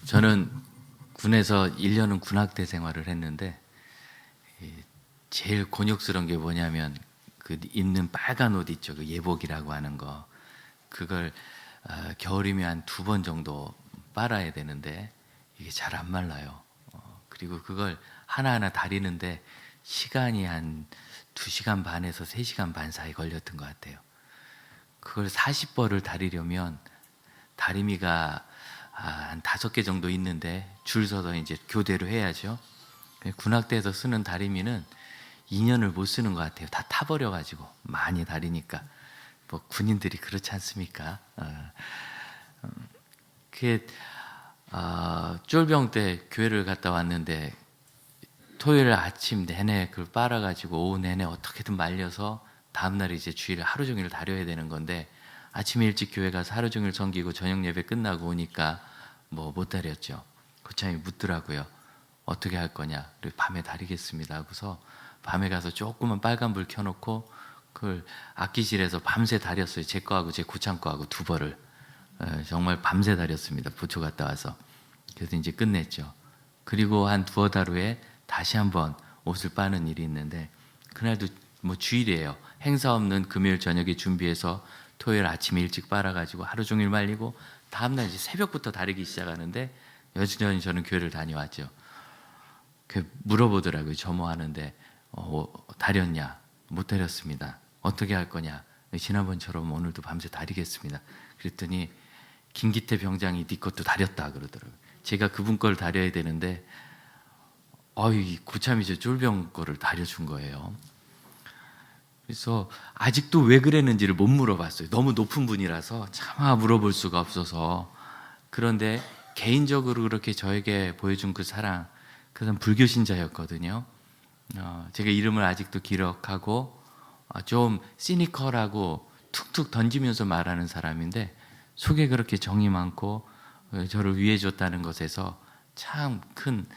저는 군에서 1년은 군악대 생활을 했는데 제일 곤욕스러운 게 뭐냐면 그 입는 빨간 옷 있죠. 그 예복이라고 하는 거. 그걸 겨울이면 한 2번 정도 빨아야 되는데 이게 잘 안 말라요. 그리고 그걸 하나하나 다리는데 시간이 한 2시간 반에서 3시간 반 사이 걸렸던 것 같아요. 그걸 40벌을 다리려면 다리미가 한 5개 정도 있는데 줄 서서 이제 교대로 해야죠. 군악대에서 쓰는 다리미는 2년을 못 쓰는 것 같아요. 다 타버려가지고 많이 다리니까. 뭐 군인들이 그렇지 않습니까? 그게 쫄병 때 교회를 갔다 왔는데 토요일 아침 내내 그걸 빨아가지고 오후 내내 어떻게든 말려서 다음날 이제 주일을 하루 종일 다려야 되는 건데 아침에 일찍 교회 가서 하루 종일 섬기고 저녁 예배 끝나고 오니까 뭐 못 다렸죠. 고참이 묻더라고요. 어떻게 할 거냐? 그리고 밤에 다리겠습니다 하고서 밤에 가서 조그만 빨간불 켜놓고 그걸 악기실에서 밤새 다렸어요. 제 거하고 제 고참 거하고 2벌을 정말 밤새 다렸습니다. 부초 갔다 와서. 그래서 이제 끝냈죠. 그리고 한 2달 후에 다시 한번 옷을 빠는 일이 있는데 그날도 뭐 주일이에요. 행사 없는 금요일 저녁에 준비해서 토요일 아침에 일찍 빨아가지고 하루 종일 말리고 다음날 이제 새벽부터 다리기 시작하는데 여전히 저는 교회를 다녀왔죠. 물어보더라고요. 점호하는데 다렸냐? 못 다렸습니다. 어떻게 할 거냐? 지난번처럼 오늘도 밤새 다리겠습니다. 그랬더니 김기태 병장이 네 것도 다렸다 그러더라고요. 제가 그분 걸 다려야 되는데 고참이 저 쫄병 거를 다려준 거예요. 그래서 아직도 왜 그랬는지를 못 물어봤어요. 너무 높은 분이라서 차마 물어볼 수가 없어서. 그런데 개인적으로 그렇게 저에게 보여준 그 사랑, 그 사람 불교 신자였거든요. 제가 이름을 아직도 기억하고 좀 시니컬하고 툭툭 던지면서 말하는 사람인데 속에 그렇게 정이 많고 저를 위해 줬다는 것에서 참 큰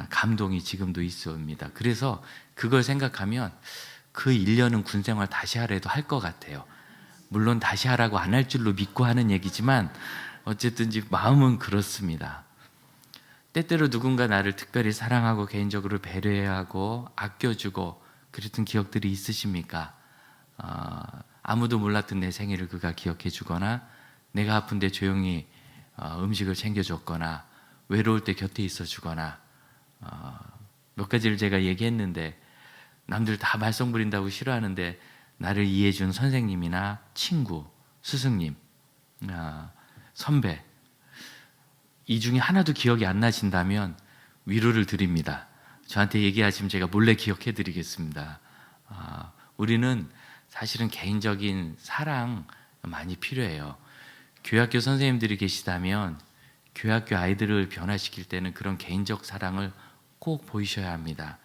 감동이 지금도 있습니다. 그래서 그걸 생각하면 그 1년은 군생활 다시 하래도 할 것 같아요. 물론 다시 하라고 안 할 줄로 믿고 하는 얘기지만 어쨌든지 마음은 그렇습니다. 때때로 누군가 나를 특별히 사랑하고 개인적으로 배려해야 하고 아껴주고 그랬던 기억들이 있으십니까? 아무도 몰랐던 내 생일을 그가 기억해 주거나 내가 아픈데 조용히 음식을 챙겨줬거나 외로울 때 곁에 있어 주거나 몇 가지를 제가 얘기했는데 남들 다 말썽 부린다고 싫어하는데 나를 이해해 준 선생님이나 친구, 스승님, 선배 이 중에 하나도 기억이 안 나신다면 위로를 드립니다. 저한테 얘기하시면 제가 몰래 기억해 드리겠습니다. 우리는 사실은 개인적인 사랑 많이 필요해요. 교회학교 선생님들이 계시다면 교회학교 아이들을 변화시킬 때는 그런 개인적 사랑을 꼭 보이셔야 합니다.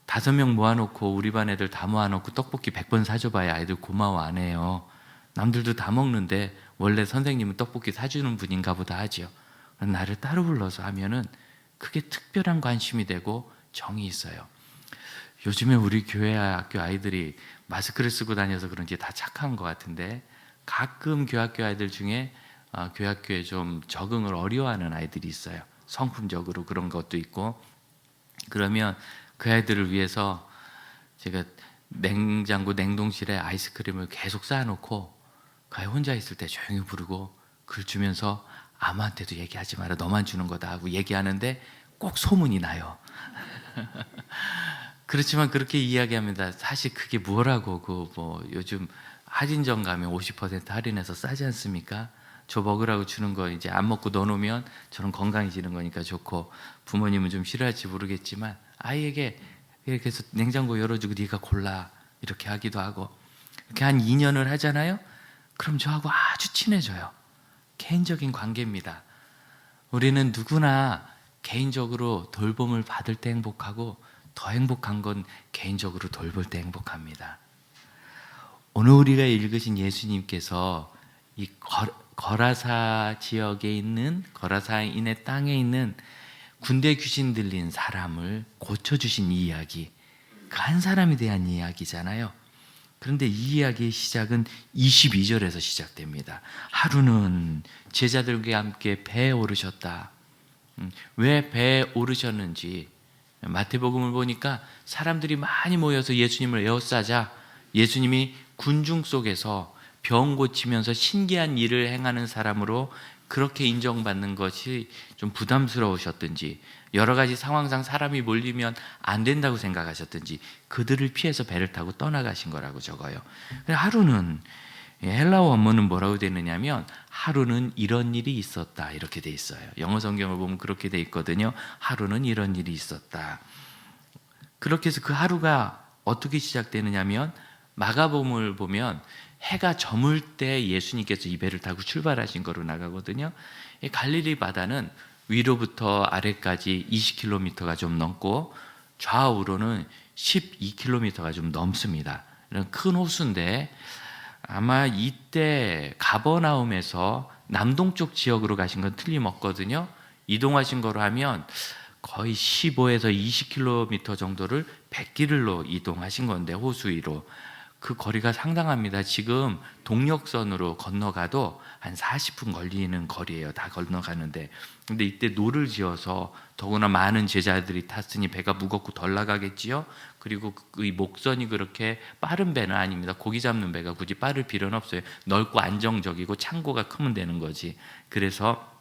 5명 모아놓고 우리 반 애들 다 모아놓고 떡볶이 100번 사줘봐야 아이들 고마워 안 해요. 남들도 다 먹는데 원래 선생님은 떡볶이 사주는 분인가 보다 하죠. 나를 따로 불러서 하면은 그게 특별한 관심이 되고 정이 있어요. 요즘에 우리 교회 학교 아이들이 마스크를 쓰고 다녀서 그런지 다 착한 것 같은데 가끔 교학교 아이들 중에 교학교에 좀 적응을 어려워하는 아이들이 있어요. 성품적으로 그런 것도 있고. 그러면 그 아이들을 위해서 제가 냉장고 냉동실에 아이스크림을 계속 쌓아놓고 그 아이 혼자 있을 때 조용히 부르고 글 주면서 아무한테도 얘기하지 마라, 너만 주는 거다 하고 얘기하는데 꼭 소문이 나요. 그렇지만 그렇게 이야기합니다. 사실 그게 뭐라고 요즘 할인점 가면 50% 할인해서 싸지 않습니까? 저 먹으라고 주는 거 이제 안 먹고 넣어놓으면 저는 건강해지는 거니까 좋고 부모님은 좀 싫어할지 모르겠지만 아이에게 이렇게 해서 냉장고 열어주고 네가 골라 이렇게 하기도 하고 이렇게 한 2년을 하잖아요. 그럼 저하고 아주 친해져요. 개인적인 관계입니다. 우리는 누구나 개인적으로 돌봄을 받을 때 행복하고 더 행복한 건 개인적으로 돌볼 때 행복합니다. 오늘 우리가 읽으신 예수님께서 이 거라사 지역에 있는 거라사인의 땅에 있는 군대 귀신 들린 사람을 고쳐주신 이 이야기, 그 한 사람에 대한 이야기잖아요. 그런데 이 이야기의 시작은 22절에서 시작됩니다. 하루는 제자들과 함께 배에 오르셨다. 왜 배에 오르셨는지 마태복음을 보니까 사람들이 많이 모여서 예수님을 에워싸자 예수님이 군중 속에서 병 고치면서 신기한 일을 행하는 사람으로 그렇게 인정받는 것이 좀 부담스러우셨든지 여러 가지 상황상 사람이 몰리면 안 된다고 생각하셨든지 그들을 피해서 배를 타고 떠나가신 거라고 적어요. 하루는 헬라어 원문은 뭐라고 되어 있느냐면 하루는 이런 일이 있었다 이렇게 돼 있어요. 영어 성경을 보면 그렇게 돼 있거든요. 하루는 이런 일이 있었다. 그렇게 해서 그 하루가 어떻게 시작되느냐면 마가복음을 보면 해가 저물 때 예수님께서 이 배를 타고 출발하신 거로 나가거든요. 이 갈릴리 바다는 위로부터 아래까지 20km가 좀 넘고 좌우로는 12km가 좀 넘습니다. 이런 큰 호수인데 아마 이때 가버나움에서 남동쪽 지역으로 가신 건 틀림없거든요. 이동하신 거로 하면 거의 15에서 20km 정도를 백길로 이동하신 건데 호수 위로 그 거리가 상당합니다. 지금 동력선으로 건너가도 한 40분 걸리는 거리예요. 다 건너가는데. 근데 이때 노를 지어서 더구나 많은 제자들이 탔으니 배가 무겁고 덜 나가겠지요. 그리고 이 목선이 그렇게 빠른 배는 아닙니다. 고기 잡는 배가 굳이 빠를 필요는 없어요. 넓고 안정적이고 창고가 크면 되는 거지. 그래서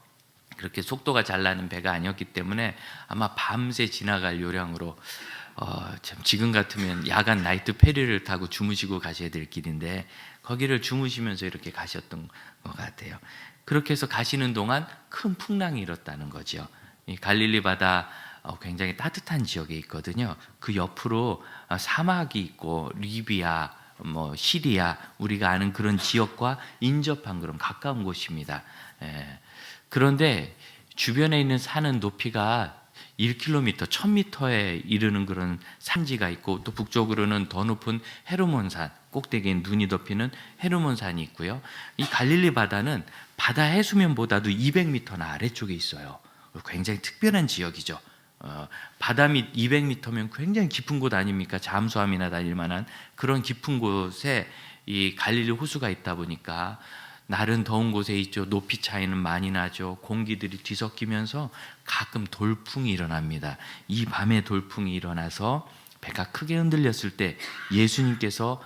그렇게 속도가 잘 나는 배가 아니었기 때문에 아마 밤새 지나갈 요량으로 참 지금 같으면 야간 나이트 페리를 타고 주무시고 가셔야 될 길인데 거기를 주무시면서 이렇게 가셨던 것 같아요. 그렇게 해서 가시는 동안 큰 풍랑이 일었다는 거죠. 이 갈릴리 바다 굉장히 따뜻한 지역에 있거든요. 그 옆으로 사막이 있고 리비아, 시리아 우리가 아는 그런 지역과 인접한 그런 가까운 곳입니다. 그런데 주변에 있는 산은 높이가 1km, 1000m에 이르는 그런 산지가 있고 또 북쪽으로는 더 높은 헤르몬산, 꼭대기에 눈이 덮이는 헤르몬산이 있고요. 이 갈릴리 바다는 바다 해수면보다도 200m나 아래쪽에 있어요. 굉장히 특별한 지역이죠. 바다 밑 200m면 굉장히 깊은 곳 아닙니까? 잠수함이나 다닐 만한 그런 깊은 곳에 이 갈릴리 호수가 있다 보니까 날은 더운 곳에 있죠. 높이 차이는 많이 나죠. 공기들이 뒤섞이면서 가끔 돌풍이 일어납니다. 이 밤에 돌풍이 일어나서 배가 크게 흔들렸을 때 예수님께서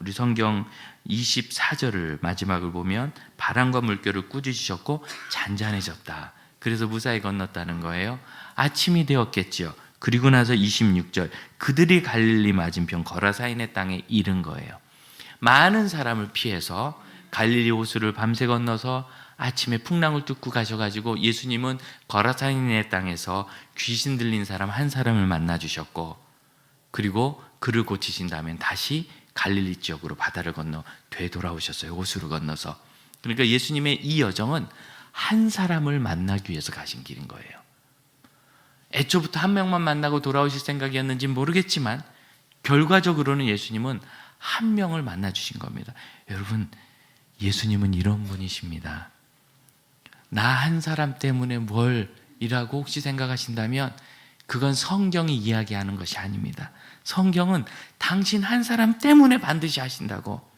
우리 성경 24절을 마지막을 보면 바람과 물결을 꾸짖으셨고 잔잔해졌다. 그래서 무사히 건넜다는 거예요. 아침이 되었겠죠. 그리고 나서 26절 그들이 갈릴리 맞은편 거라사인의 땅에 이른 거예요. 많은 사람을 피해서 갈릴리 호수를 밤새 건너서 아침에 풍랑을 뚫고 가셔가지고 예수님은 거라사인의 땅에서 귀신 들린 사람 한 사람을 만나 주셨고 그리고 그를 고치신 다음에 다시 갈릴리 지역으로 바다를 건너 되돌아오셨어요. 호수를 건너서. 그러니까 예수님의 이 여정은 한 사람을 만나기 위해서 가신 길인 거예요. 애초부터 한 명만 만나고 돌아오실 생각이었는지 모르겠지만 결과적으로는 예수님은 한 명을 만나 주신 겁니다. 여러분 예수님은 이런 분이십니다. 나 한 사람 때문에 뭘 이라고 혹시 생각하신다면 그건 성경이 이야기하는 것이 아닙니다. 성경은 당신 한 사람 때문에 반드시 하신다고.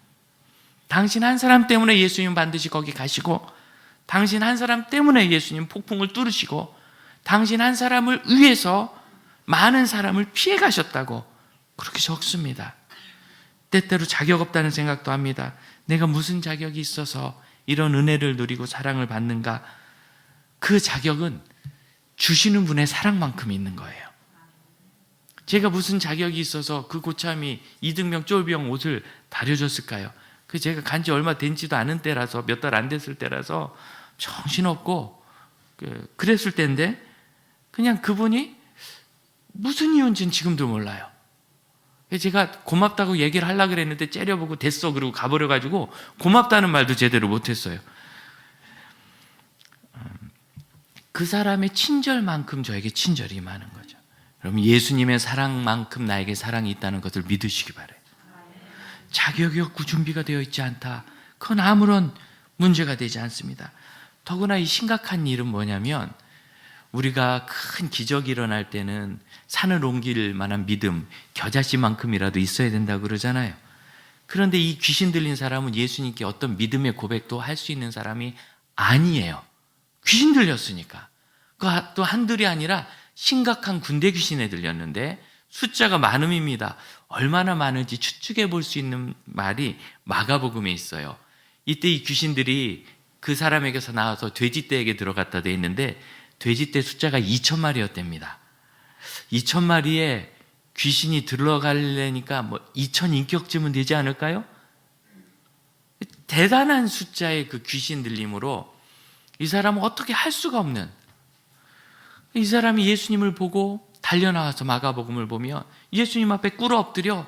당신 한 사람 때문에 예수님 반드시 거기 가시고 당신 한 사람 때문에 예수님 폭풍을 뚫으시고 당신 한 사람을 위해서 많은 사람을 피해 가셨다고 그렇게 적습니다. 때때로 자격 없다는 생각도 합니다. 내가 무슨 자격이 있어서 이런 은혜를 누리고 사랑을 받는가? 그 자격은 주시는 분의 사랑만큼 있는 거예요. 제가 무슨 자격이 있어서 그 고참이 이등병 쫄병 옷을 다려줬을까요? 그 제가 간지 얼마 된지도 않은 때라서 몇 달 안 됐을 때라서 정신없고 그랬을 때인데 그냥 그분이 무슨 이유인지는 지금도 몰라요. 제가 고맙다고 얘기를 하려고 그랬는데 째려보고 됐어 그러고 가버려가지고 고맙다는 말도 제대로 못했어요. 그 사람의 친절만큼 저에게 친절이 임하는 거죠. 그럼 예수님의 사랑만큼 나에게 사랑이 있다는 것을 믿으시기 바라요. 자격이 없고 준비가 되어 있지 않다. 그건 아무런 문제가 되지 않습니다. 더구나 이 심각한 일은 뭐냐면 우리가 큰 기적이 일어날 때는 산을 옮길 만한 믿음, 겨자씨만큼이라도 있어야 된다고 그러잖아요. 그런데 이 귀신 들린 사람은 예수님께 어떤 믿음의 고백도 할 수 있는 사람이 아니에요. 귀신 들렸으니까. 또 한둘이 아니라 심각한 군대 귀신에 들렸는데 숫자가 많음입니다. 얼마나 많은지 추측해 볼 수 있는 말이 마가복음에 있어요. 이때 이 귀신들이 그 사람에게서 나와서 돼지떼에게 들어갔다 돼 있는데 돼지떼 숫자가 2,000마리였답니다. 2,000마리에 귀신이 들어가려니까 뭐 2,000인격쯤은 되지 않을까요? 대단한 숫자의 그 귀신 들림으로 이 사람은 어떻게 할 수가 없는, 이 사람이 예수님을 보고 달려나와서 마가복음을 보면 예수님 앞에 꿇어 엎드려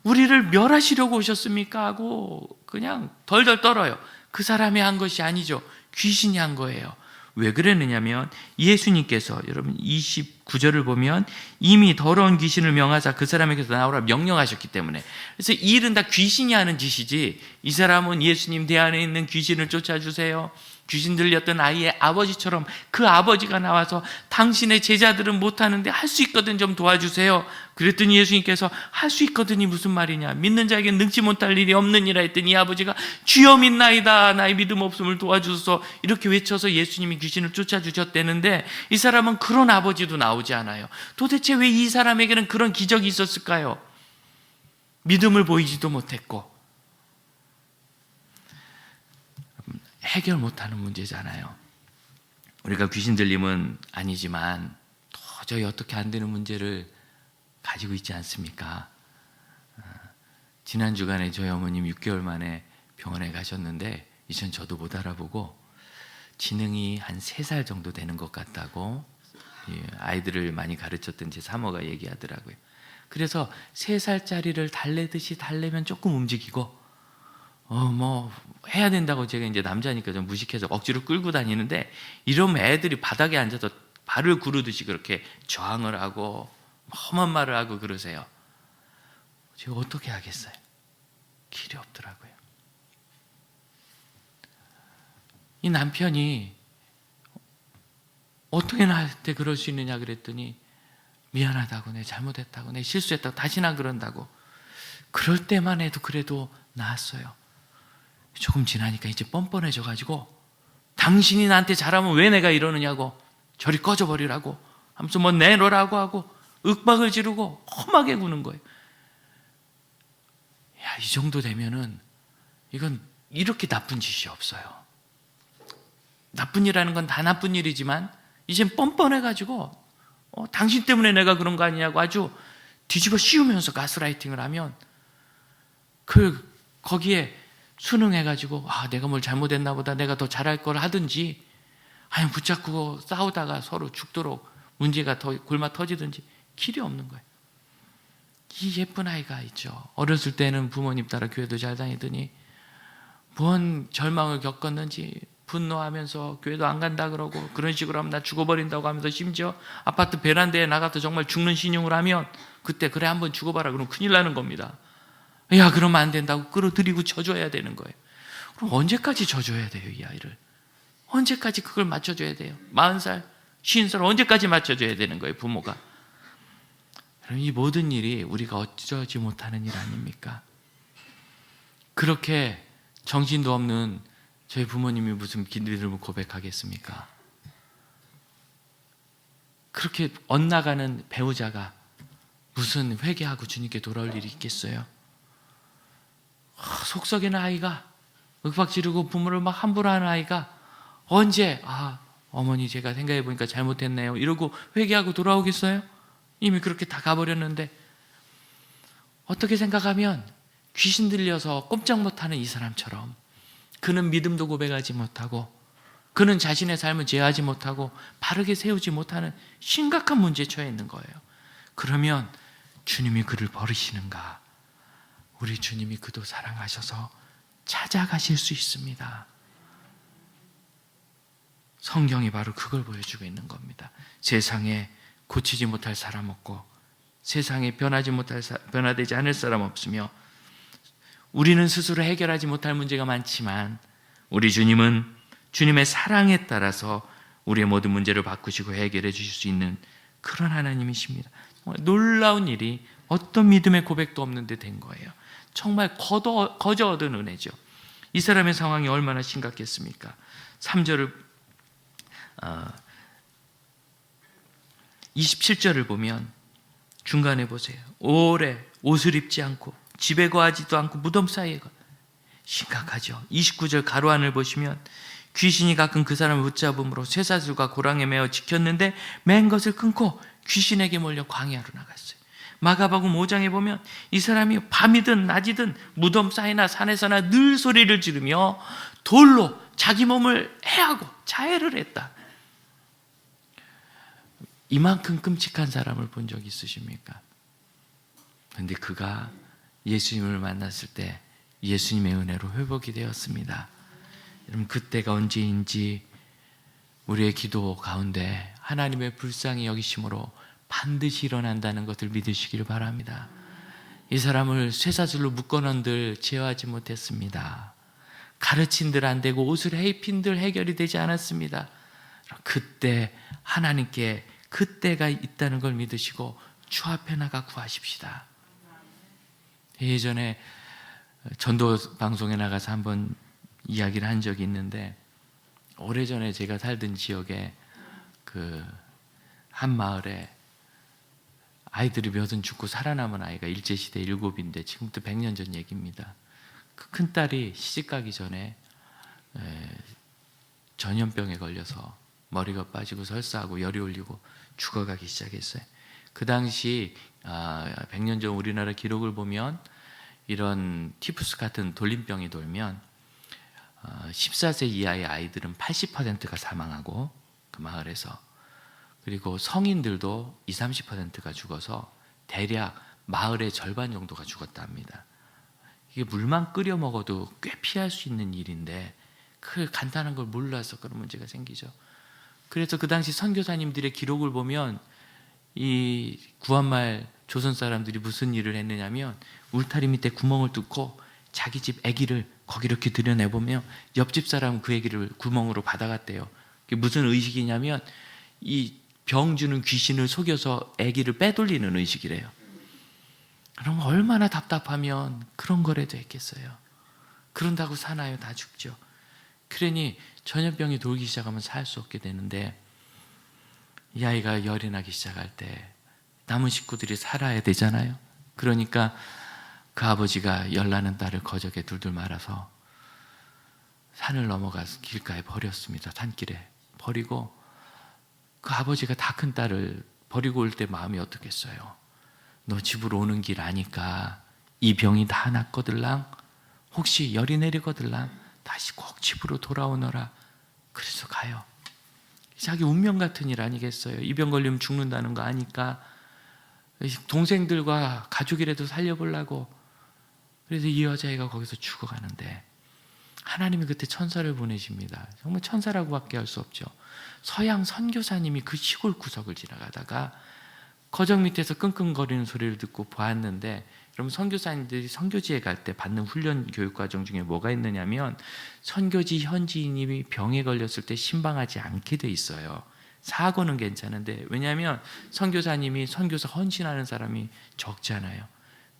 우리를 멸하시려고 오셨습니까? 하고 그냥 덜덜 떨어요. 그 사람이 한 것이 아니죠. 귀신이 한 거예요. 왜 그랬느냐면 예수님께서 여러분 29절을 보면 이미 더러운 귀신을 명하사 그 사람에게서 나오라 명령하셨기 때문에, 그래서 이 일은 다 귀신이 하는 짓이지 이 사람은 예수님 대안에 있는 귀신을 쫓아주세요, 귀신 들렸던 아이의 아버지처럼 그 아버지가 나와서 당신의 제자들은 못하는데 할 수 있거든 좀 도와주세요. 그랬더니 예수님께서 할 수 있거든이 무슨 말이냐, 믿는 자에게 능치 못할 일이 없느니라 했더니 이 아버지가 주여 믿나이다 나의 믿음 없음을 도와주소서 이렇게 외쳐서 예수님이 귀신을 쫓아주셨다는데 이 사람은 그런 아버지도 나오지 않아요. 도대체 왜 이 사람에게는 그런 기적이 있었을까요? 믿음을 보이지도 못했고 해결 못하는 문제잖아요. 우리가 귀신 들림은 아니지만 도저히 어떻게 안 되는 문제를 가지고 있지 않습니까? 지난 주간에 저희 어머님 6개월 만에 병원에 가셨는데 이전 저도 못 알아보고 지능이 한 3살 정도 되는 것 같다고 아이들을 많이 가르쳤던 제 사모가 얘기하더라고요. 그래서 3살짜리를 달래듯이 달래면 조금 움직이고 뭐 해야 된다고 제가 이제 남자니까 좀 무식해서 억지로 끌고 다니는데 이러면 애들이 바닥에 앉아서 발을 구르듯이 그렇게 저항을 하고 험한 말을 하고 그러세요. 제가 어떻게 하겠어요? 길이 없더라고요. 이 남편이 어떻게 나한테 그럴 수 있느냐 그랬더니 미안하다고, 내 잘못했다고, 내 실수했다고, 다시는 안 그런다고. 그럴 때만 해도 그래도 나았어요. 조금 지나니까 이제 뻔뻔해져가지고 당신이 나한테 잘하면 왜 내가 이러느냐고, 저리 꺼져버리라고 하면서 뭐 내놓으라고 하고 윽박을 지르고 험하게 구는 거예요. 야, 이 정도 되면은 이건 이렇게 나쁜 짓이 없어요. 나쁜 일하는 건 다 나쁜 일이지만 이젠 뻔뻔해가지고 당신 때문에 내가 그런 거 아니냐고 아주 뒤집어 씌우면서 가스라이팅을 하면 거기에 순응해가지고 내가 뭘 잘못했나 보다, 내가 더 잘할 걸 하든지 아니면 붙잡고 싸우다가 서로 죽도록 문제가 더 골마 터지든지 길이 없는 거예요. 이 예쁜 아이가 있죠. 어렸을 때는 부모님 따라 교회도 잘 다니더니 뭔 절망을 겪었는지 분노하면서 교회도 안 간다 그러고 그런 식으로 하면 나 죽어버린다고 하면서 심지어 아파트 베란다에 나가서 정말 죽는 신용을 하면 그때 그래 한번 죽어봐라 그러면 큰일 나는 겁니다. 야, 그러면 안 된다고 끌어들이고 져줘야 되는 거예요. 그럼 언제까지 져줘야 돼요, 이 아이를? 언제까지 그걸 맞춰줘야 돼요? 40살, 50살 언제까지 맞춰줘야 되는 거예요, 부모가? 그럼 이 모든 일이 우리가 어쩌지 못하는 일 아닙니까? 그렇게 정신도 없는 저희 부모님이 무슨 믿음을 고백하겠습니까? 그렇게 엇나가는 배우자가 무슨 회개하고 주님께 돌아올 일이 있겠어요? 속썩이는 아이가, 윽박 지르고 부모를 막 함부로 하는 아이가 언제 어머니 제가 생각해 보니까 잘못했네요 이러고 회개하고 돌아오겠어요? 이미 그렇게 다 가버렸는데. 어떻게 생각하면 귀신 들려서 꼼짝 못하는 이 사람처럼 그는 믿음도 고백하지 못하고 그는 자신의 삶을 제어하지 못하고 바르게 세우지 못하는 심각한 문제에 처해 있는 거예요. 그러면 주님이 그를 버리시는가? 우리 주님이 그도 사랑하셔서 찾아가실 수 있습니다. 성경이 바로 그걸 보여주고 있는 겁니다. 세상에 고치지 못할 사람 없고 세상에 변화되지 않을 사람 없으며 우리는 스스로 해결하지 못할 문제가 많지만 우리 주님은 주님의 사랑에 따라서 우리의 모든 문제를 바꾸시고 해결해 주실 수 있는 그런 하나님이십니다. 정말 놀라운 일이 어떤 믿음의 고백도 없는데 된 거예요. 정말 거저 얻은 은혜죠. 이 사람의 상황이 얼마나 심각했습니까? 3절을 27절을 보면 중간에 보세요. 오래 옷을 입지 않고 집에 거하지도 않고 무덤 사이에 심각하죠. 29절 가로안을 보시면 귀신이 가끔 그 사람을 붙잡음으로 쇠사슬과 고랑에 매어 지켰는데 맨 것을 끊고 귀신에게 몰려 광야로 나갔어요. 마가복음 5장에 보면 이 사람이 밤이든 낮이든 무덤 사이나 산에서나 늘 소리를 지르며 돌로 자기 몸을 해하고 자해를 했다. 이만큼 끔찍한 사람을 본 적 있으십니까? 그런데 그가 예수님을 만났을 때 예수님의 은혜로 회복이 되었습니다. 여러분, 그때가 언제인지 우리의 기도 가운데 하나님의 불쌍히 여기심으로 반드시 일어난다는 것을 믿으시기를 바랍니다. 이 사람을 쇠사슬로 묶어놓은들 제어하지 못했습니다. 가르친들 안 되고 옷을 입힌들 해결이 되지 않았습니다. 그때 하나님께 그때가 있다는 걸 믿으시고 주 앞에 나가 구하십시다. 예전에 전도 방송에 나가서 한번 이야기를 한 적이 있는데, 오래전에 제가 살던 지역에 그 한 마을에 아이들이 몇은 죽고 살아남은 아이가 일제시대 7인데 지금부터 100년 전 얘기입니다. 그 큰딸이 시집가기 전에 전염병에 걸려서 머리가 빠지고 설사하고 열이 올리고 죽어가기 시작했어요. 그 당시 100년 전 우리나라 기록을 보면 이런 티푸스 같은 돌림병이 돌면 14세 이하의 아이들은 80%가 사망하고 그 마을에서, 그리고 성인들도 20, 30%가 죽어서 대략 마을의 절반 정도가 죽었다 합니다. 이게 물만 끓여 먹어도 꽤 피할 수 있는 일인데 그 간단한 걸 몰라서 그런 문제가 생기죠. 그래서 그 당시 선교사님들의 기록을 보면 이 구한말 조선 사람들이 무슨 일을 했느냐면 울타리 밑에 구멍을 뚫고 자기 집 아기를 거기 이렇게 들여내보면 옆집 사람은 그 아기를 구멍으로 받아갔대요. 그게 무슨 의식이냐면 이 병주는 귀신을 속여서 아기를 빼돌리는 의식이래요. 그럼 얼마나 답답하면 그런 거라도 했겠어요. 그런다고 사나요? 다 죽죠. 그러니 전염병이 돌기 시작하면 살 수 없게 되는데, 이 아이가 열이 나기 시작할 때 남은 식구들이 살아야 되잖아요. 그러니까 그 아버지가 열나는 딸을 거적에 둘둘 말아서 산을 넘어가서 길가에 버렸습니다. 산길에 버리고, 그 아버지가 다 큰 딸을 버리고 올 때 마음이 어떻겠어요? 너 집으로 오는 길 아니까 이 병이 다 낫거들랑, 혹시 열이 내리거들랑 다시 꼭 집으로 돌아오너라. 그래서 가요. 자기 운명 같은 일 아니겠어요? 이 병 걸리면 죽는다는 거 아니까 동생들과 가족이라도 살려보려고. 그래서 이 여자애가 거기서 죽어가는데 하나님이 그때 천사를 보내십니다. 정말 천사라고밖에 할 수 없죠. 서양 선교사님이 그 시골 구석을 지나가다가 거적 밑에서 끙끙거리는 소리를 듣고 보았는데, 여러분, 선교사님들이 선교지에 갈 때 받는 훈련 교육 과정 중에 뭐가 있느냐면 선교지 현지인이 병에 걸렸을 때 신방하지 않게 돼 있어요. 사고는 괜찮은데, 왜냐하면 선교사님이 선교사 헌신하는 사람이 적잖아요.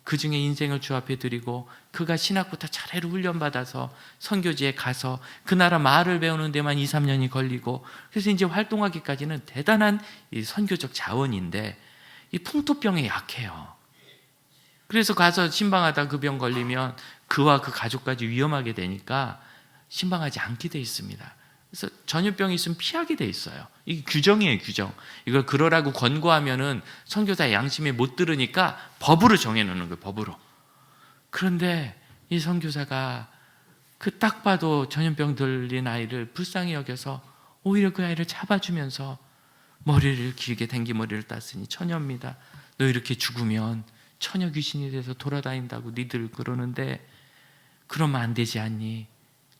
그 중에 인생을 주 앞에 드리고 그가 신학부터 차례로 훈련받아서 선교지에 가서 그 나라 말을 배우는 데만 2, 3년이 걸리고, 그래서 이제 활동하기까지는 대단한 이 선교적 자원인데 이 풍토병에 약해요. 그래서 가서 신방하다 그 병 걸리면 그와 그 가족까지 위험하게 되니까 신방하지 않게 돼 있습니다. 그래서 전염병이 있으면 피하게 돼 있어요. 이게 규정이에요, 규정. 이걸 그러라고 권고하면은 선교사의 양심에 못 들으니까 법으로 정해놓는 거예요, 법으로. 그런데 이 선교사가 그 딱 봐도 전염병 들린 아이를 불쌍히 여겨서 오히려 그 아이를 잡아주면서 머리를 길게 댕기머리를 땄으니 처녀입니다. 너 이렇게 죽으면 처녀 귀신이 돼서 돌아다닌다고 니들 그러는데 그러면 안 되지 않니?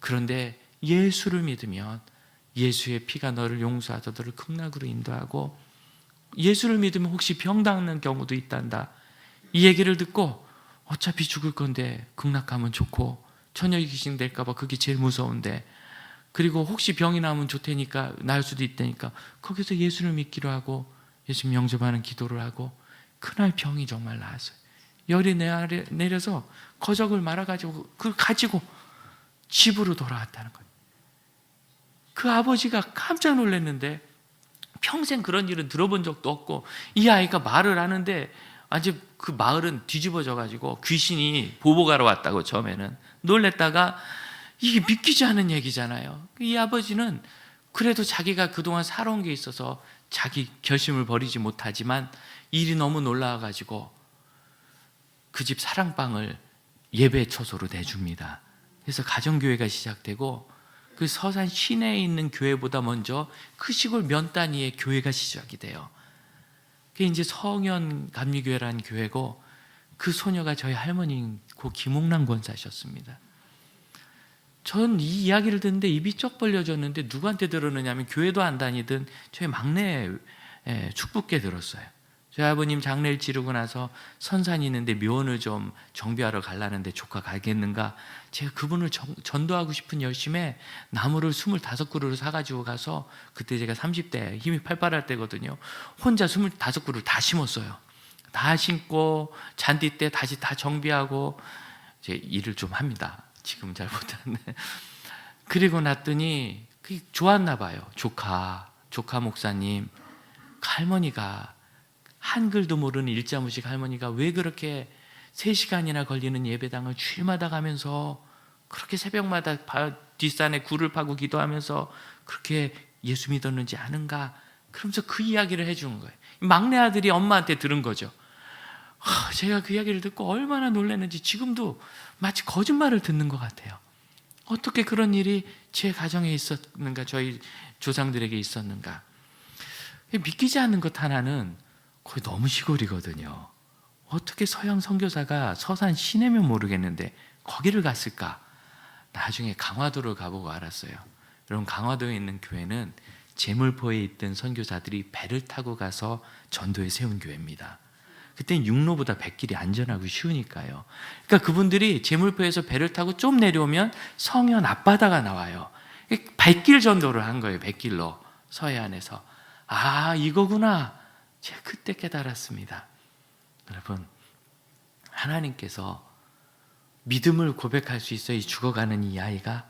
그런데 예수를 믿으면 예수의 피가 너를 용서하여 너를 극락으로 인도하고, 예수를 믿으면 혹시 병 낫는 경우도 있단다. 이 얘기를 듣고 어차피 죽을 건데 극락하면 좋고 처녀 귀신 될까 봐 그게 제일 무서운데, 그리고 혹시 병이 나면 좋다니까 나을 수도 있다니까 거기서 예수를 믿기로 하고 예수 영접하는 기도를 하고, 그날 병이 정말 나았어요. 열이 내려서 거적을 말아가지고 그걸 가지고 집으로 돌아왔다는 거예요. 그 아버지가 깜짝 놀랐는데 평생 그런 일은 들어본 적도 없고 이 아이가 말을 하는데 아직 그 마을은 뒤집어져 가지고 귀신이 보복하러 왔다고 처음에는 놀랬다가 이게 믿기지 않은 얘기잖아요. 이 아버지는 그래도 자기가 그동안 살아온 게 있어서 자기 결심을 버리지 못하지만 일이 너무 놀라워 가지고 그 집 사랑방을 예배 처소로 내줍니다. 그래서 가정교회가 시작되고 그 서산 시내에 있는 교회보다 먼저 그 시골 면 단위의 교회가 시작이 돼요. 그게 이제 성현 감리교회라는 교회고 그 소녀가 저희 할머니인 고 김홍란 권사셨습니다. 전 이 이야기를 듣는데 입이 쩍 벌려졌는데 누구한테 들었느냐면 교회도 안 다니던 저희 막내 축복께 들었어요. 저희 아버님 장례를 치르고 나서 선산이 있는데 묘원을 좀 정비하러 가려는데 조카 가겠는가? 제가 그분을 전도하고 싶은 열심에 나무를 25그루를 사가지고 가서 그때 제가 30대 힘이 팔팔할 때거든요. 혼자 25그루를 다 심었어요. 다 심고 잔디 때 다시 다 정비하고 이제 일을 좀 합니다. 지금 잘 못하는데. 그리고 났더니 좋았나 봐요. 조카 목사님, 할머니가 한글도 모르는 일자무식 할머니가 왜 그렇게 3시간이나 걸리는 예배당을 주일마다 가면서 그렇게 새벽마다 뒷산에 굴을 파고 기도하면서 그렇게 예수 믿었는지 아는가? 그러면서 그 이야기를 해주는 거예요. 막내 아들이 엄마한테 들은 거죠. 제가 그 이야기를 듣고 얼마나 놀랐는지 지금도 마치 거짓말을 듣는 것 같아요. 어떻게 그런 일이 제 가정에 있었는가, 저희 조상들에게 있었는가. 믿기지 않는 것 하나는 거의 너무 시골이거든요. 어떻게 서양 선교사가 서산 시내면 모르겠는데 거기를 갔을까? 나중에 강화도를 가보고 알았어요. 여러분, 강화도에 있는 교회는 제물포에 있던 선교사들이 배를 타고 가서 전도에 세운 교회입니다. 그때는 육로보다 뱃길이 안전하고 쉬우니까요. 그러니까 그분들이 제물포에서 배를 타고 좀 내려오면 성현 앞바다가 나와요. 뱃길 전도를 한 거예요. 뱃길로 서해안에서. 아, 이거구나. 제가 그때 깨달았습니다. 여러분, 하나님께서 믿음을 고백할 수 있어요. 죽어가는 이 아이가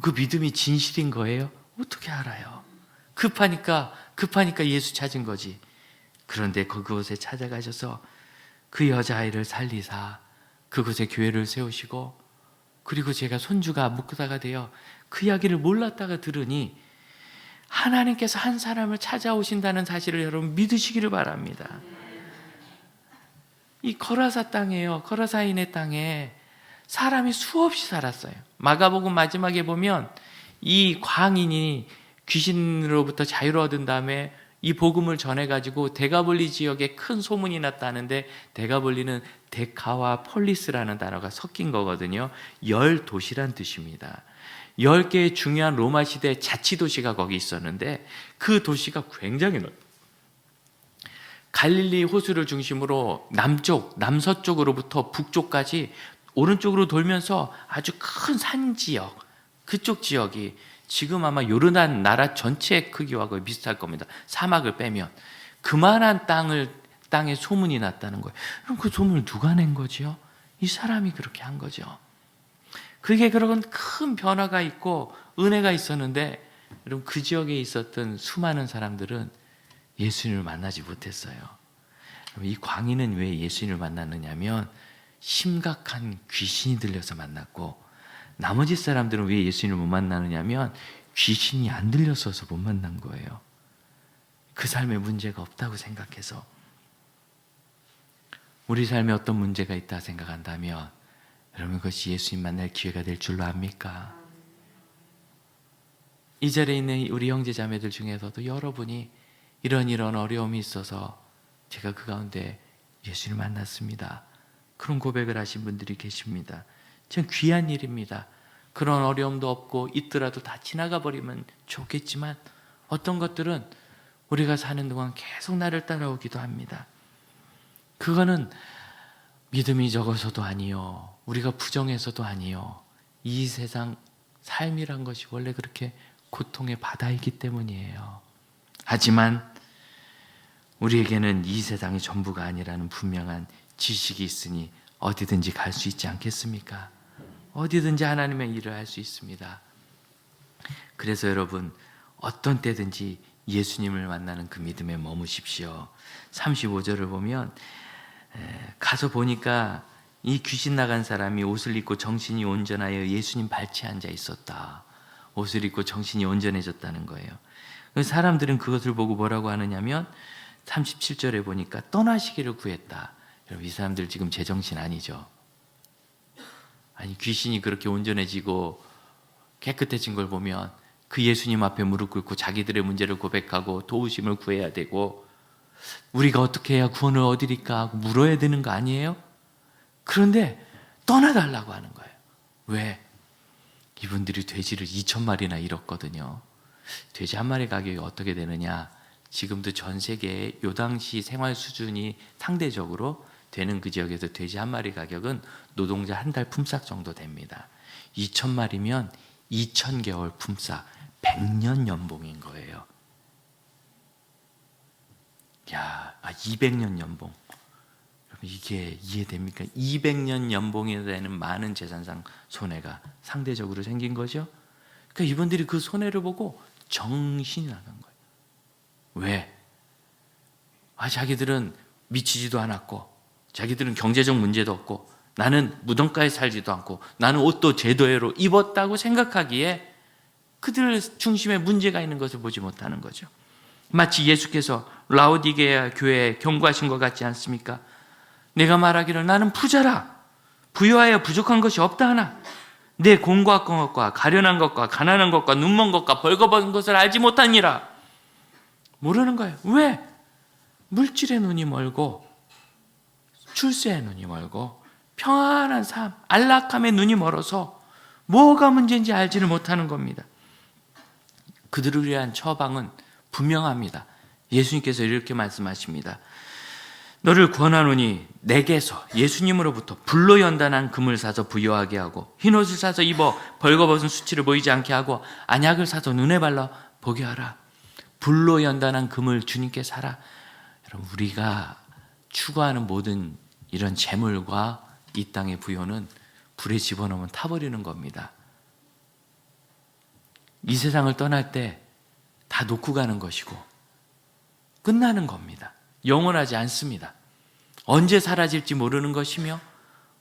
그 믿음이 진실인 거예요? 어떻게 알아요? 급하니까 예수 찾은 거지. 그런데 그곳에 찾아가셔서 그 여자아이를 살리사 그곳에 교회를 세우시고, 그리고 제가 손주가 목사가 되어 그 이야기를 몰랐다가 들으니 하나님께서 한 사람을 찾아오신다는 사실을 여러분 믿으시기를 바랍니다. 이 거라사 땅이에요. 거라사인의 땅에 사람이 수없이 살았어요. 마가복음 마지막에 보면 이 광인이 귀신으로부터 자유를 얻은 다음에 이 복음을 전해가지고 데가볼리 지역에 큰 소문이 났다는데, 데가볼리는 데카와 폴리스라는 단어가 섞인 거거든요. 10도시란 뜻입니다. 10개의 중요한 로마 시대 자치도시가 거기 있었는데 그 도시가 굉장히 넓어요. 갈릴리 호수를 중심으로 남서쪽으로부터 북쪽까지 오른쪽으로 돌면서 아주 큰 산지역, 그쪽 지역이 지금 아마 요르단 나라 전체 크기와 거의 비슷할 겁니다. 사막을 빼면 그만한 땅에 소문이 났다는 거예요. 그럼 그 소문을 누가 낸 거지요? 이 사람이 그렇게 한 거죠. 그게 그런 큰 변화가 있고 은혜가 있었는데, 여러분, 그 지역에 있었던 수많은 사람들은 예수님을 만나지 못했어요. 이 광인은 왜 예수님을 만났느냐면 심각한 귀신이 들려서 만났고, 나머지 사람들은 왜 예수님을 못 만나느냐면 귀신이 안 들렸어서 못 만난 거예요. 그 삶에 문제가 없다고 생각해서. 우리 삶에 어떤 문제가 있다 생각한다면 여러분, 그것이 예수님 만날 기회가 될 줄로 압니까? 이 자리에 있는 우리 형제 자매들 중에서도 여러분이 이런 어려움이 있어서 제가 그 가운데 예수를 만났습니다, 그런 고백을 하신 분들이 계십니다. 참 귀한 일입니다. 그런 어려움도 없고 있더라도 다 지나가 버리면 좋겠지만 어떤 것들은 우리가 사는 동안 계속 나를 따라오기도 합니다. 그거는 믿음이 적어서도 아니요, 우리가 부정해서도 아니요, 이 세상 삶이란 것이 원래 그렇게 고통의 바다이기 때문이에요. 하지만 우리에게는 이 세상이 전부가 아니라는 분명한 지식이 있으니 어디든지 갈 수 있지 않겠습니까? 어디든지 하나님의 일을 할 수 있습니다. 그래서 여러분, 어떤 때든지 예수님을 만나는 그 믿음에 머무십시오. 35절을 보면 가서 보니까 이 귀신 나간 사람이 옷을 입고 정신이 온전하여 예수님 발치에 앉아 있었다. 옷을 입고 정신이 온전해졌다는 거예요. 사람들은 그것을 보고 뭐라고 하느냐면 37절에 보니까 떠나시기를 구했다. 여러분, 이 사람들 지금 제정신 아니죠? 아니, 귀신이 그렇게 온전해지고 깨끗해진 걸 보면 그 예수님 앞에 무릎 꿇고 자기들의 문제를 고백하고 도우심을 구해야 되고, 우리가 어떻게 해야 구원을 얻으리까 하고 물어야 되는 거 아니에요? 그런데 떠나달라고 하는 거예요. 왜? 이분들이 돼지를 2,000마리나 잃었거든요. 돼지 한 마리 가격이 어떻게 되느냐? 지금도 전 세계에 요 당시 생활 수준이 상대적으로 되는 그 지역에서 돼지 한 마리 가격은 노동자 한 달 품삯 정도 됩니다. 2,000마리면 2,000개월 품삯, 100년 연봉인 거예요. 야, 200년 연봉. 여러분, 이게 이해됩니까? 200년 연봉이 되는 많은 재산상 손해가 상대적으로 생긴 거죠. 그러니까 이분들이 그 손해를 보고 정신이 나간 거예요. 왜? 자기들은 미치지도 않았고, 자기들은 경제적 문제도 없고, 나는 무덤가에 살지도 않고, 나는 옷도 제대로 입었다고 생각하기에 그들 중심에 문제가 있는 것을 보지 못하는 거죠. 마치 예수께서 라오디게아 교회에 경고하신 것 같지 않습니까? 내가 말하기를 나는 부자라, 부유하여 부족한 것이 없다 하나 내 공고한 것과 가련한 것과 가난한 것과 눈먼 것과 벌거벗은 것을 알지 못하니라. 모르는 거예요. 왜? 물질의 눈이 멀고 출세의 눈이 멀고 평안한 삶, 안락함의 눈이 멀어서 뭐가 문제인지 알지를 못하는 겁니다. 그들을 위한 처방은 분명합니다. 예수님께서 이렇게 말씀하십니다. 너를 권하노니 내게서, 예수님으로부터 불로 연단한 금을 사서 부유하게 하고 흰옷을 사서 입어 벌거벗은 수치를 보이지 않게 하고 안약을 사서 눈에 발라 보게 하라. 불로 연단한 금을 주님께 사라. 여러분, 우리가 추구하는 모든 이런 재물과 이 땅의 부요는 불에 집어넣으면 타버리는 겁니다. 이 세상을 떠날 때 다 놓고 가는 것이고 끝나는 겁니다. 영원하지 않습니다. 언제 사라질지 모르는 것이며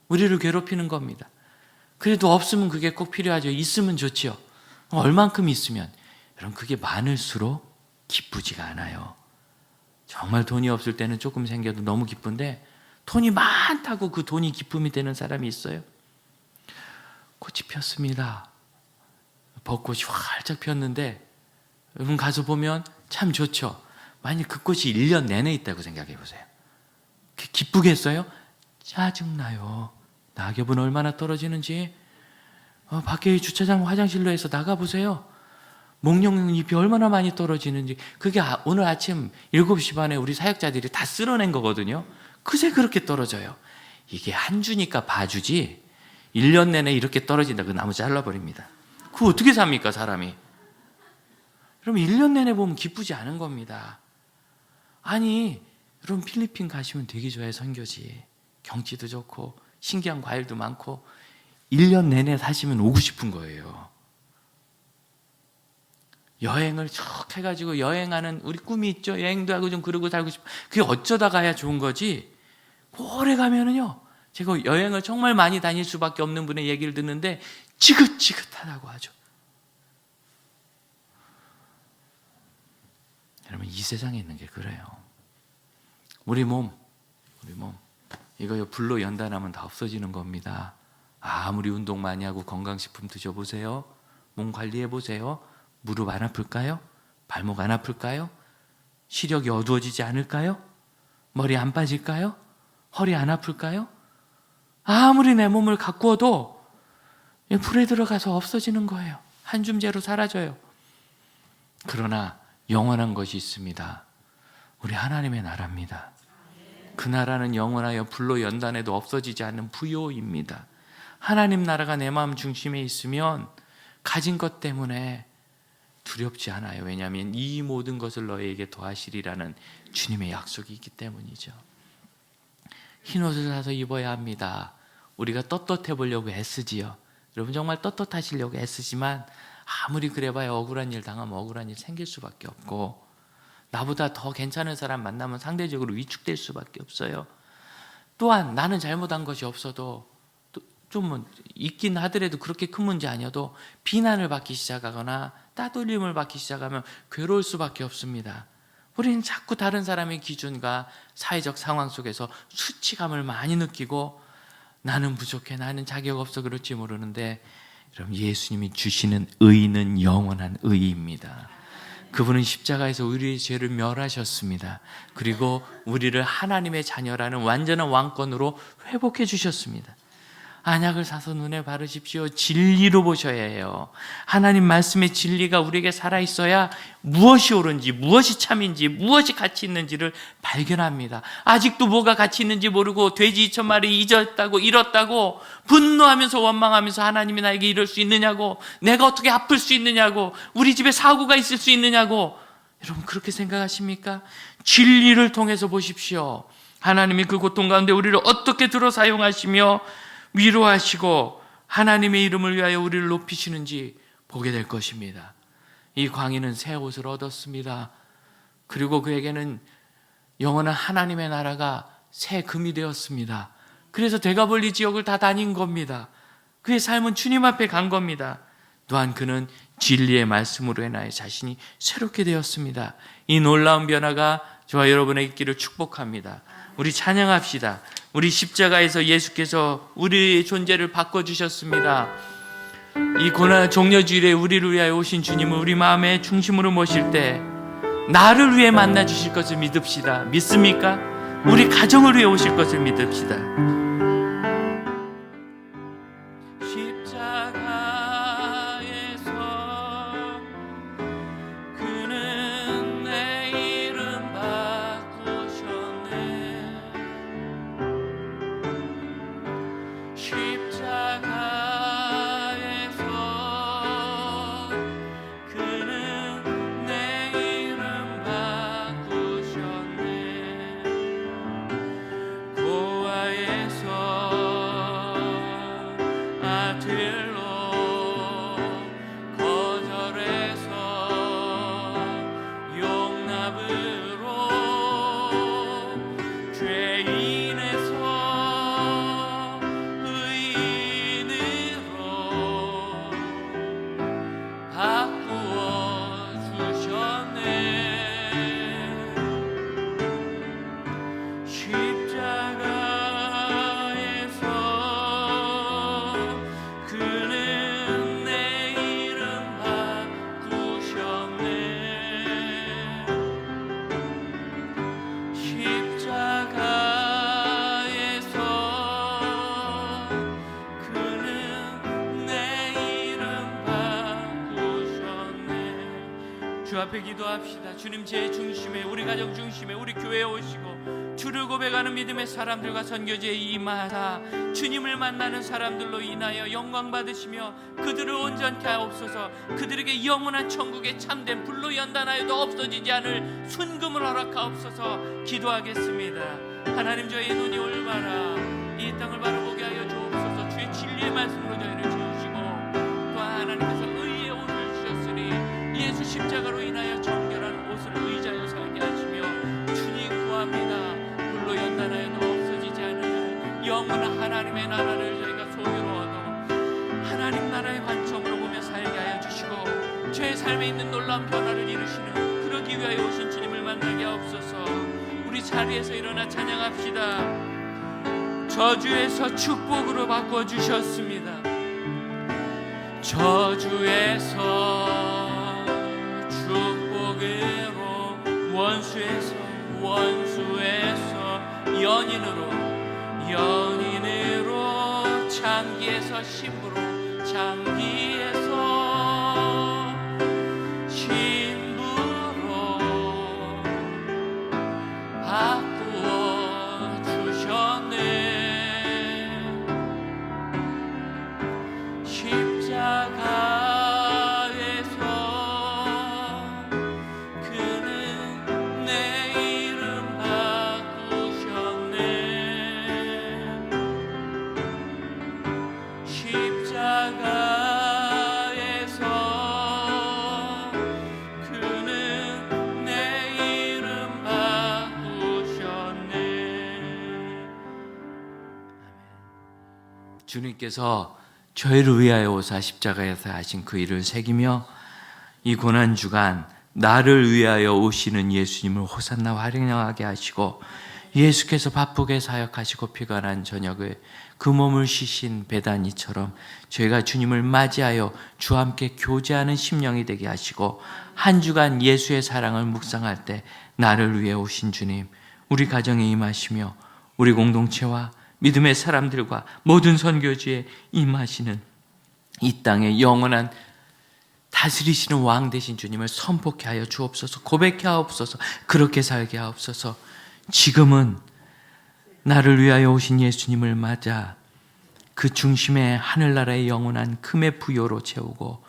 우리를 괴롭히는 겁니다. 그래도 없으면 그게 꼭 필요하죠. 있으면 좋지요. 얼만큼 있으면, 여러분, 그게 많을수록 기쁘지가 않아요. 정말 돈이 없을 때는 조금 생겨도 너무 기쁜데, 돈이 많다고 그 돈이 기쁨이 되는 사람이 있어요? 꽃이 폈습니다. 벚꽃이 활짝 폈는데 여러분 가서 보면 참 좋죠. 만약 그 꽃이 1년 내내 있다고 생각해 보세요. 기쁘겠어요? 짜증나요. 낙엽은 얼마나 떨어지는지. 밖에 주차장 화장실로 해서 나가보세요. 목련 잎이 얼마나 많이 떨어지는지. 그게 오늘 아침 7시 반에 우리 사역자들이 다 쓸어낸 거거든요. 그새 그렇게 떨어져요. 이게 한 주니까 봐주지 1년 내내 이렇게 떨어진다. 그 나무 잘라버립니다. 그거 어떻게 삽니까, 사람이? 여러분, 1년 내내 보면 기쁘지 않은 겁니다. 아니, 여러분, 필리핀 가시면 되게 좋아요. 선교지. 경치도 좋고 신기한 과일도 많고 1년 내내 사시면 오고 싶은 거예요. 여행을 쭉 해가지고 여행하는 우리 꿈이 있죠. 여행도 하고 좀 그러고 살고 싶어. 그게 어쩌다 가야 좋은 거지. 오래 가면은요, 제가 여행을 정말 많이 다닐 수밖에 없는 분의 얘기를 듣는데 지긋지긋하다고 하죠. 여러분, 이 세상에 있는 게 그래요. 우리 몸 이거 불로 연단하면 다 없어지는 겁니다. 아무리 운동 많이 하고 건강식품 드셔보세요. 몸 관리해보세요. 무릎 안 아플까요? 발목 안 아플까요? 시력이 어두워지지 않을까요? 머리 안 빠질까요? 허리 안 아플까요? 아무리 내 몸을 가꾸어도 불에 들어가서 없어지는 거예요. 한 줌재로 사라져요. 그러나 영원한 것이 있습니다. 우리 하나님의 나라입니다. 그 나라는 영원하여 불로 연단해도 없어지지 않는 부요입니다. 하나님 나라가 내 마음 중심에 있으면 가진 것 때문에 두렵지 않아요. 왜냐하면 이 모든 것을 너희에게 더하시리라는 주님의 약속이 있기 때문이죠. 흰 옷을 사서 입어야 합니다. 우리가 떳떳해 보려고 애쓰지요. 여러분 정말 떳떳하시려고 애쓰지만 아무리 그래봐야 억울한 일 당하면 억울한 일 생길 수밖에 없고, 나보다 더 괜찮은 사람 만나면 상대적으로 위축될 수밖에 없어요. 또한 나는 잘못한 것이 없어도 좀 있긴 하더라도 그렇게 큰 문제 아니어도 비난을 받기 시작하거나 따돌림을 받기 시작하면 괴로울 수밖에 없습니다. 우리는 자꾸 다른 사람의 기준과 사회적 상황 속에서 수치감을 많이 느끼고 나는 부족해, 나는 자격 없어 그럴지 모르는데, 여러분 예수님이 주시는 의는 영원한 의입니다. 그분은 십자가에서 우리의 죄를 멸하셨습니다. 그리고 우리를 하나님의 자녀라는 완전한 왕권으로 회복해 주셨습니다. 안약을 사서 눈에 바르십시오. 진리로 보셔야 해요. 하나님 말씀의 진리가 우리에게 살아있어야 무엇이 옳은지, 무엇이 참인지, 무엇이 가치 있는지를 발견합니다. 아직도 뭐가 가치 있는지 모르고 돼지 2,000마리 잊었다고 잃었다고 분노하면서 원망하면서 하나님이 나에게 이럴 수 있느냐고, 내가 어떻게 아플 수 있느냐고, 우리 집에 사고가 있을 수 있느냐고, 여러분 그렇게 생각하십니까? 진리를 통해서 보십시오. 하나님이 그 고통 가운데 우리를 어떻게 들어 사용하시며 위로하시고 하나님의 이름을 위하여 우리를 높이시는지 보게 될 것입니다. 이 광인은 새 옷을 얻었습니다. 그리고 그에게는 영원한 하나님의 나라가 새 금이 되었습니다. 그래서 대가볼리 지역을 다 다닌 겁니다. 그의 삶은 주님 앞에 간 겁니다. 또한 그는 진리의 말씀으로 인하여 자신이 새롭게 되었습니다. 이 놀라운 변화가 저와 여러분의 있기를 축복합니다. 우리 찬양합시다. 우리 십자가에서 예수께서 우리의 존재를 바꿔주셨습니다. 이 고난 종려주일에 우리를 위하여 오신 주님을 우리 마음의 중심으로 모실 때 나를 위해 만나 주실 것을 믿읍시다. 믿습니까? 우리 가정을 위해 오실 것을 믿읍시다. 주 앞에 기도합시다. 주님 제 중심에, 우리 가정 중심에, 우리 교회에 오시고 주를 고백하는 믿음의 사람들과 선교제에 임하사 주님을 만나는 사람들로 인하여 영광 받으시며 그들을 온전케 하옵소서. 그들에게 영원한 천국의 참된 불로 연단하여도 없어지지 않을 순금을 허락하옵소서. 기도하겠습니다. 하나님, 저희의 눈이 올바라 이 땅을 바라보게 하여 주옵소서. 주의 진리의 말씀으로 저희를 지으시고 또한 하나님께서 의의 옷을 주셨으니 예수 십자가로 인하여 정결한 옷을 의자여 살게 하시며 주님 구합니다. 불로 연단하여도 없어지지 않으면 영원한 하나님의 나라를 저희가 소유로 얻어 하나님 나라의 관점으로 보며 살게 하여 주시고 죄의 삶에 있는 놀라운 변화를 이루시는, 그러기 위하여 오신 주님을 만나게 하옵소서. 우리 자리에서 일어나 찬양합시다. 저주에서 축복으로 바꿔주셨습니다. 저주에서 축복으로, 원수에서 연인으로, 장기에서 신부로, 장기에서 신부로 바꾸어 주셨네. 십자가 주님께서 저희를 위하여 오사 십자가에서 하신 그 일을 새기며 이 고난주간 나를 위하여 오시는 예수님을 호산나 활용하게 하시고 예수께서 바쁘게 사역하시고 피가 난 저녁에 그 몸을 쉬신 베다니처럼 저희가 주님을 맞이하여 주와 함께 교제하는 심령이 되게 하시고 한 주간 예수의 사랑을 묵상할 때 나를 위해 오신 주님 우리 가정에 임하시며 우리 공동체와 믿음의 사람들과 모든 선교지에 임하시는 이 땅의 영원한 다스리시는 왕 되신 주님을 선포케 하여 주옵소서. 고백케 하옵소서. 그렇게 살게 하옵소서. 지금은 나를 위하여 오신 예수님을 맞아 그 중심에 하늘나라의 영원한 금의 부요로 채우고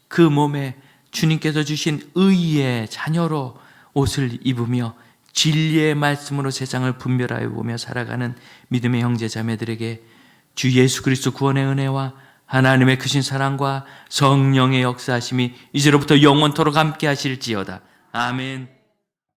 그 몸에 주님께서 주신 의의 자녀로 옷을 입으며 진리의 말씀으로 세상을 분별하여 보며 살아가는 믿음의 형제 자매들에게 주 예수 그리스도 구원의 은혜와 하나님의 크신 사랑과 성령의 역사하심이 이제로부터 영원토록 함께 하실지어다. 아멘.